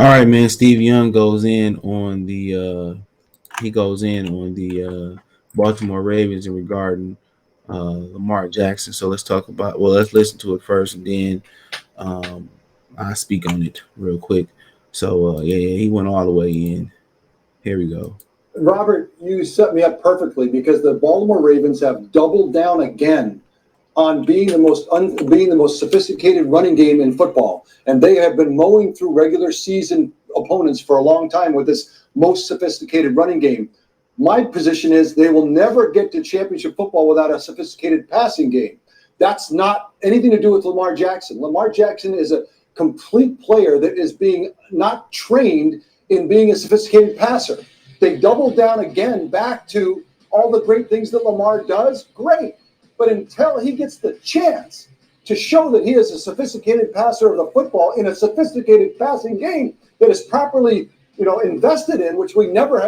All right, man. Steve Young goes in on the Baltimore Ravens in regarding Lamar Jackson. So let's talk about. Well, let's listen to it first, and then um, I speak on it real quick. So yeah, he went all the way in. Here we go. Robert, you set me up perfectly because the Baltimore Ravens have doubled down again on being the most sophisticated running game in football, and they have been mowing through regular season opponents for a long time with this most sophisticated running game. My position is they will never get to championship football without a sophisticated passing game. That's not anything to do with Lamar Jackson. Lamar Jackson is a complete player that is being not trained in being a sophisticated passer. They doubled down again back to all the great things that Lamar does. Great. But until he gets the chance to show that he is a sophisticated passer of the football in a sophisticated passing game that is properly, invested in, which they never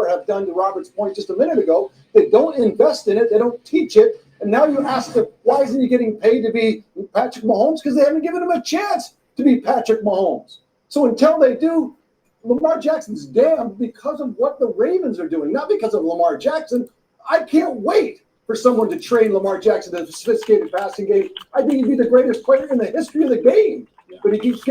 have done. To Robert's point just a minute ago, they don't invest in it, they don't teach it, and now you ask them, why isn't he getting paid to be Patrick Mahomes? Because they haven't given him a chance to be Patrick Mahomes. So until they do, Lamar Jackson's damned because of what the Ravens are doing, not because of Lamar Jackson. I can't wait for someone to train Lamar Jackson to a sophisticated passing game. I think he'd be the greatest player in the history of the game. But he's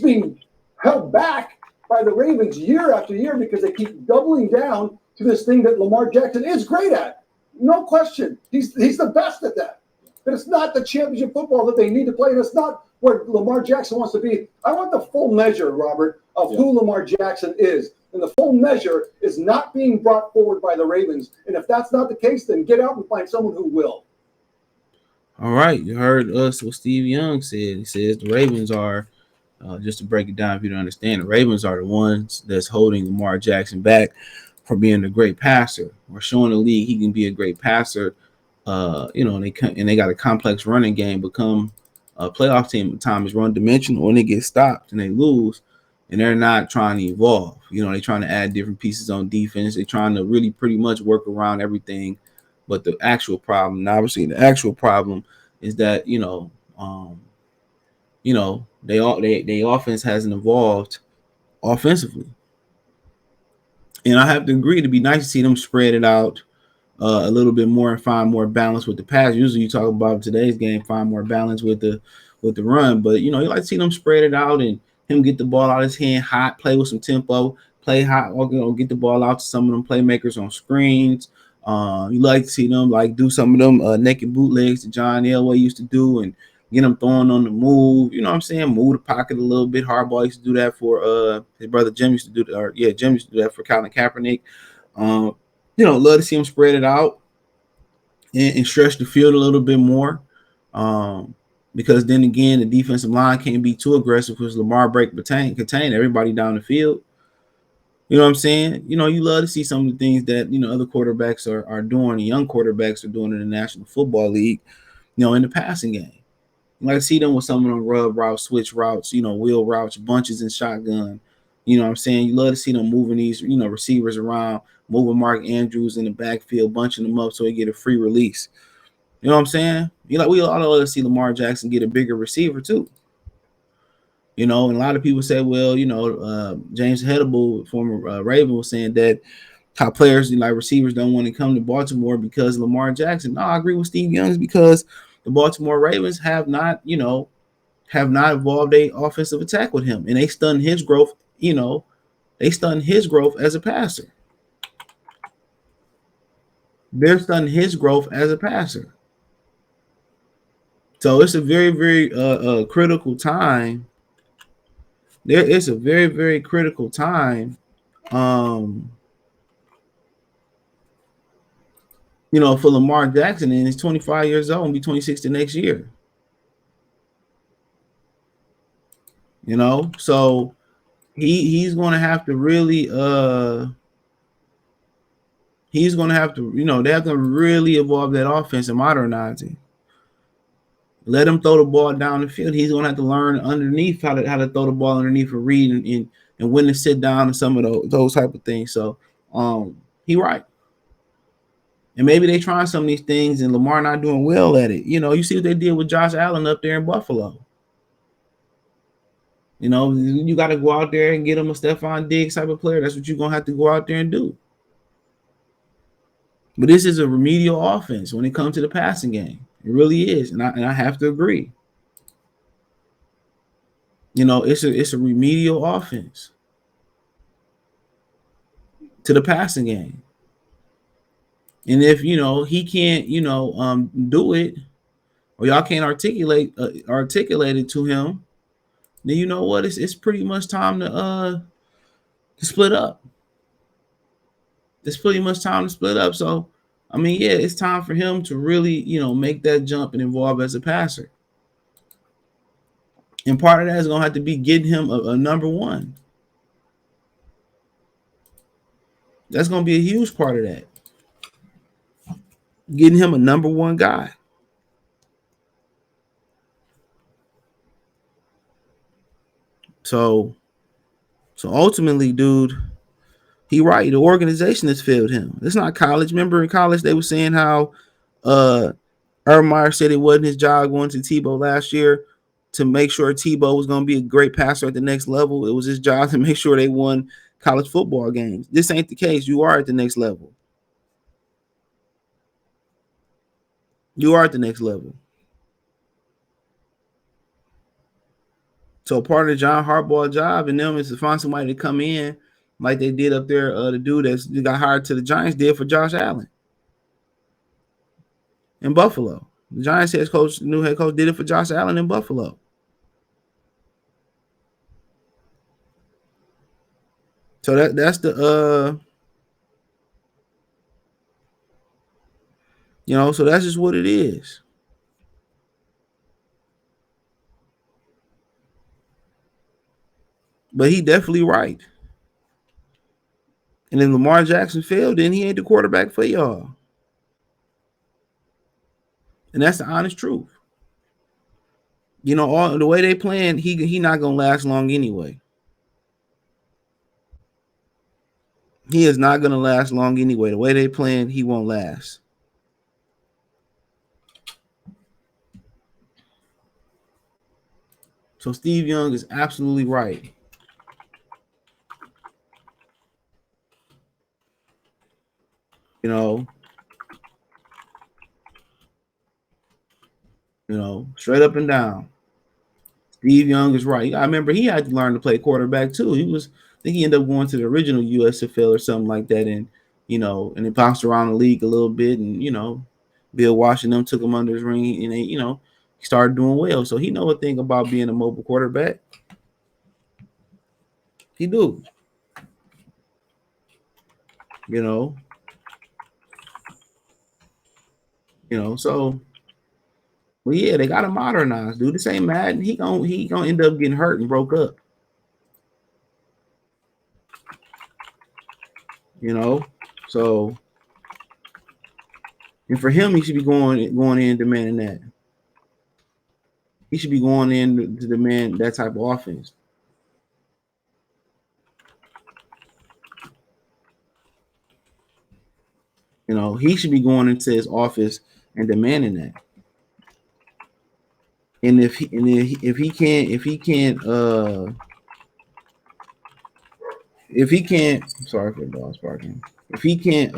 being held back by the Ravens year after year because they keep doubling down to this thing that Lamar Jackson is great at. No question. He's the best at that. But it's not the championship football that they need to play. And it's not where Lamar Jackson wants to be. I want the full measure, Robert, of who Lamar Jackson is. And the full measure is not being brought forward by the Ravens. And if that's not the case, then get out and find someone who will. All right, you heard us what Steve Young said. He says the Ravens are just to break it down if you don't understand. The Ravens are the ones that's holding Lamar Jackson back from being a great passer or showing the league he can be a great passer. And they got a complex running game. Become a playoff team at times run dimensional and they get stopped and they lose, and they're not trying to evolve. They're trying to add different pieces on defense. They're trying to really pretty much work around everything. But the actual problem, and obviously the actual problem, is that they offense hasn't evolved offensively. And I have to agree, to be nice to see them spread it out a little bit more and find more balance with the pass. Usually you talk about today's game, find more balance with the run, but you like to see them spread it out and him get the ball out of his hand hot, play with some tempo, play hot, or get the ball out to some of them playmakers on screens. You like to see them do some of them naked bootlegs that John Elway used to do and get them throwing on the move. You know what I'm saying? Move the pocket a little bit. Harbaugh used to do that for his brother Jim used to do that. Or yeah, Jim used to do that for Colin Kaepernick. Love to see him spread it out and stretch the field a little bit more. Because then again, the defensive line can't be too aggressive because Lamar contain everybody down the field. You know what I'm saying? You love to see some of the things that, other quarterbacks are doing, and young quarterbacks are doing in the National Football League, in the passing game. You like to see them with some of them rub routes, switch routes, wheel routes, bunches and shotgun. You know what I'm saying? You love to see them moving these, receivers around, moving Mark Andrews in the backfield, bunching them up so they get a free release. You know what I'm saying? We all love to see Lamar Jackson get a bigger receiver too. And a lot of people say, well, James Hedable, former Raven, was saying that top players, like receivers, don't want to come to Baltimore because Lamar Jackson. No, I agree with Steve Young because the Baltimore Ravens have not evolved a offensive attack with him, and they stunned his growth. They stunned his growth as a passer. They're stunning his growth as a passer. So it's a very, very critical time. There is a very, very critical time. For Lamar Jackson, and he's 25 years old and be 26 the next year. So he's going to have to really they have to really evolve that offense and modernize it. Let him throw the ball down the field. He's going to have to learn underneath how to throw the ball underneath and read and when to sit down and some of those type of things. So he right. And maybe they trying some of these things and Lamar not doing well at it. You see what they did with Josh Allen up there in Buffalo. You know, you got to go out there and get him a Stephon Diggs type of player. That's what you're gonna have to go out there and do. But this is a remedial offense when it comes to the passing game. It really is, and I have to agree. You know, it's a remedial offense to the passing game. And if you know he can't, do it, or y'all can't articulate it to him, then you know what? It's pretty much time to split up. It's pretty much time to split up. So, I mean, yeah, it's time for him to really, make that jump and evolve as a passer. And part of that is gonna have to be getting him a number one. That's gonna be a huge part of that. Getting him a number one guy. So, ultimately, dude, he right. The organization has failed him. It's not college. Remember in college they were saying how Urban Meyer said it wasn't his job going to Tebow last year to make sure Tebow was going to be a great passer at the next level. It was his job to make sure they won college football games. This ain't the case. You are at the next level. You are at the next level. So part of the John Harbaugh job and them is to find somebody to come in like they did up there. The dude that got hired to the Giants did for Josh Allen in Buffalo. The Giants new head coach, did it for Josh Allen in Buffalo. So that's the so that's just what it is. But he definitely right. And then Lamar Jackson failed, then he ain't the quarterback for y'all. And that's the honest truth. All the way they playing, he not gonna last long anyway. He is not gonna last long anyway. The way they playing, he won't last. So Steve Young is absolutely right. You know, straight up and down. Steve Young is right. I remember he had to learn to play quarterback too. I think he ended up going to the original USFL or something like that, and and he bounced around the league a little bit, and Bill Washington took him under his ring, and he started doing well. So he know a thing about being a mobile quarterback. He do. So well, yeah, they gotta modernize, dude. This ain't Madden. He gonna end up getting hurt and broke up. So and for him, he should be going in demanding that. He should be going in to demand that type of offense. He should be going into his office and demanding that. And if he can't, sorry for the dogs barking. If he can't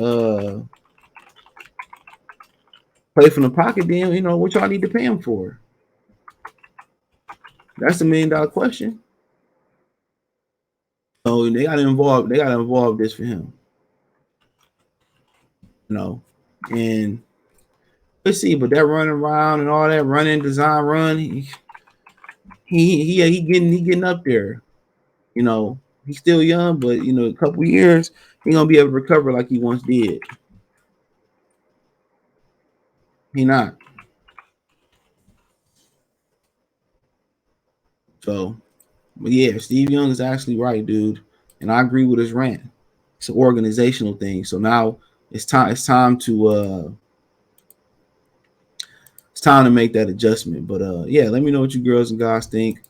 play from the pocket, then what y'all need to pay him for? That's the $1 million question. So they gotta involve this for him. And let's see, but that running around and all that running design run, he getting up there. He's still young, but a couple years he gonna be able to recover like he once did. He not. So, but yeah, Steve Young is actually right, dude, and I agree with his rant. It's an organizational thing. So now it's time. It's time to make that adjustment. But yeah, let me know what you girls and guys think.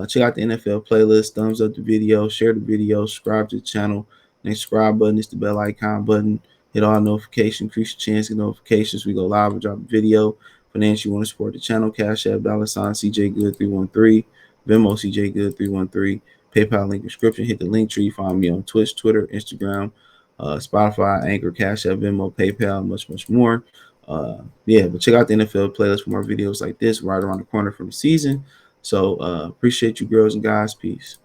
Check out the NFL playlist. Thumbs up the video. Share the video. Subscribe to the channel. Next subscribe button is the bell icon button. Hit all notifications. Increase your chance to get notifications. We go live and drop a video. Financially, you want to support the channel. Cash App $CJ Good 313. Venmo CJ Good 313. PayPal link description. Hit the link tree. Find me on Twitch, Twitter, Instagram, Spotify, Anchor, Cash App, Venmo, PayPal, much more. Yeah, but check out the NFL playlist for more videos like this right around the corner from the season. So appreciate you girls and guys. Peace.